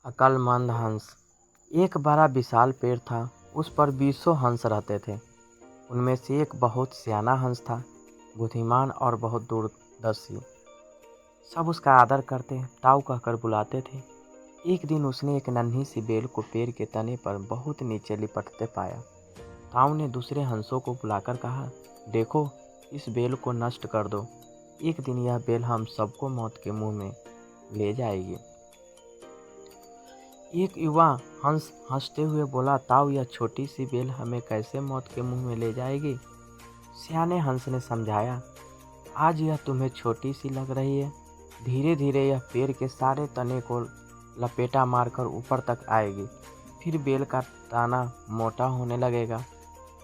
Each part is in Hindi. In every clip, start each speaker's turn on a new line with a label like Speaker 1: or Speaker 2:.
Speaker 1: अक्लमंद हंस। एक बड़ा विशाल पेड़ था। उस पर 20 हंस रहते थे। उनमें से एक बहुत सियाना हंस था, बुद्धिमान और बहुत दूरदर्शी। सब उसका आदर करते, ताऊ कहकर बुलाते थे। एक दिन उसने एक नन्ही सी बेल को पेड़ के तने पर बहुत नीचे लिपटते पाया। ताऊ ने दूसरे हंसों को बुलाकर कहा, देखो, इस बेल को नष्ट कर दो। एक दिन यह बेल हम सबको मौत के मुंह में ले जाएगी। एक युवा हंस हंसते हुए बोला, ताऊ, यह छोटी सी बेल हमें कैसे मौत के मुंह में ले जाएगी? सियाने हंस ने समझाया, आज यह तुम्हें छोटी सी लग रही है, धीरे धीरे यह पेड़ के सारे तने को लपेटा मारकर ऊपर तक आएगी। फिर बेल का तना मोटा होने लगेगा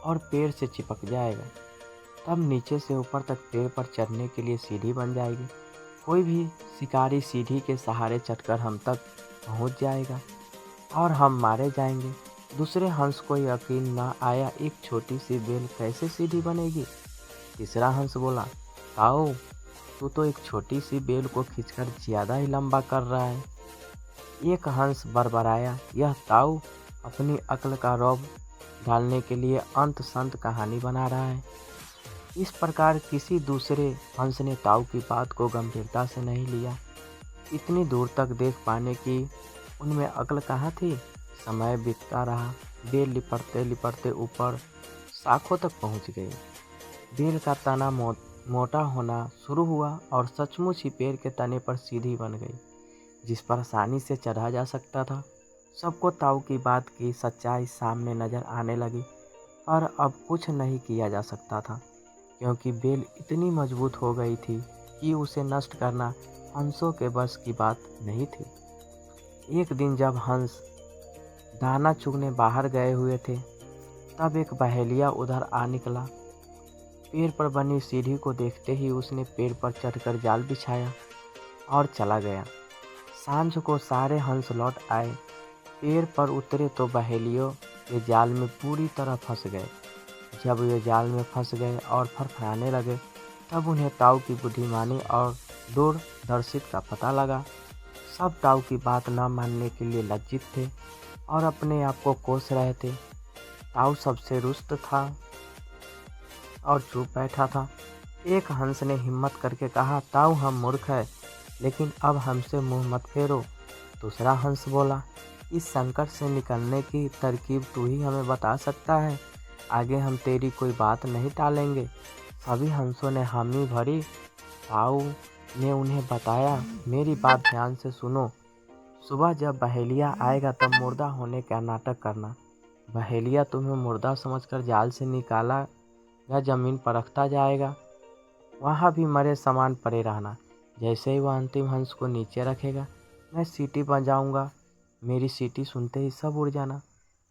Speaker 1: और पेड़ से चिपक जाएगा। तब नीचे से ऊपर तक पेड़ पर चढ़ने के लिए सीढ़ी बन जाएगी। कोई भी शिकारी सीढ़ी के सहारे चढ़कर हम तक पहुंच जाएगा और हम मारे जाएंगे। दूसरे हंस को यकीन न आया, एक छोटी सी बेल कैसे सीढ़ी बनेगी? तीसरा हंस बोला, ताऊ, तू तो एक छोटी सी बेल को खींचकर ज्यादा ही लंबा कर रहा है। एक हंस बड़बड़ाया, यह ताऊ अपनी अक्ल का रौब डालने के लिए अंत संत कहानी बना रहा है। इस प्रकार किसी दूसरे हंस ने ताऊ की बात को गंभीरता से नहीं लिया। इतनी दूर तक देख पाने की उनमें अक्ल कहाँ थी। समय बीतता रहा। बेल लिपटते लिपटते ऊपर शाखों तक पहुँच गई। बेल का तना मोटा होना शुरू हुआ और सचमुच ही पेड़ के तने पर सीढ़ी बन गई, जिस पर आसानी से चढ़ा जा सकता था। सबको ताऊ की बात की सच्चाई सामने नजर आने लगी, पर अब कुछ नहीं किया जा सकता था, क्योंकि बेल इतनी मजबूत हो गई थी कि उसे नष्ट करना हंसों के बस की बात नहीं थी। एक दिन जब हंस दाना चुगने बाहर गए हुए थे, तब एक बहेलिया उधर आ निकला। पेड़ पर बनी सीढ़ी को देखते ही उसने पेड़ पर चढ़कर जाल बिछाया और चला गया। सांझ को सारे हंस लौट आए। पेड़ पर उतरे तो बहेलियों के जाल में पूरी तरह फंस गए। जब वे जाल में फंस गए और फड़फड़ाने लगे, तब उन्हें ताऊ की बुद्धिमानी और दूरदर्शिता का पता लगा। सब ताऊ की बात न मानने के लिए लज्जित थे और अपने आप को कोस रहे थे। ताऊ सबसे रुष्ट था और चुप बैठा था। एक हंस ने हिम्मत करके कहा, ताऊ, हम मूर्ख हैं, लेकिन अब हमसे मुंह मत फेरो। दूसरा हंस बोला, इस संकट से निकलने की तरकीब तू ही हमें बता सकता है। आगे हम तेरी कोई बात नहीं टालेंगे। सभी हंसों ने हामी भरी। ताऊ ने उन्हें बताया, मेरी बात ध्यान से सुनो। सुबह जब बहेलिया आएगा तब मुर्दा होने का नाटक करना। बहेलिया तुम्हें मुर्दा समझकर जाल से निकाला या जमीन पर रखता जाएगा। वहाँ भी मरे समान पड़े रहना। जैसे ही वह अंतिम हंस को नीचे रखेगा, मैं सीटी बजाऊंगा। मेरी सीटी सुनते ही सब उड़ जाना।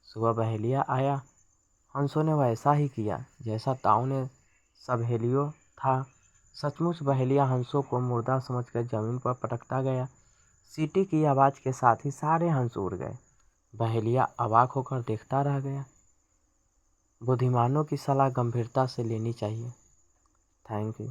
Speaker 1: सुबह बहेलिया आया। हंसों ने वैसा ही किया जैसा ताऊ ने सहेलियों था। सचमुच बहेलिया हंसों को मुर्दा समझकर जमीन पर पटकता गया। सीटी की आवाज़ के साथ ही सारे हंस उड़ गए। बहेलिया अवाक होकर देखता रह गया। बुद्धिमानों की सलाह गंभीरता से लेनी चाहिए। Thank you.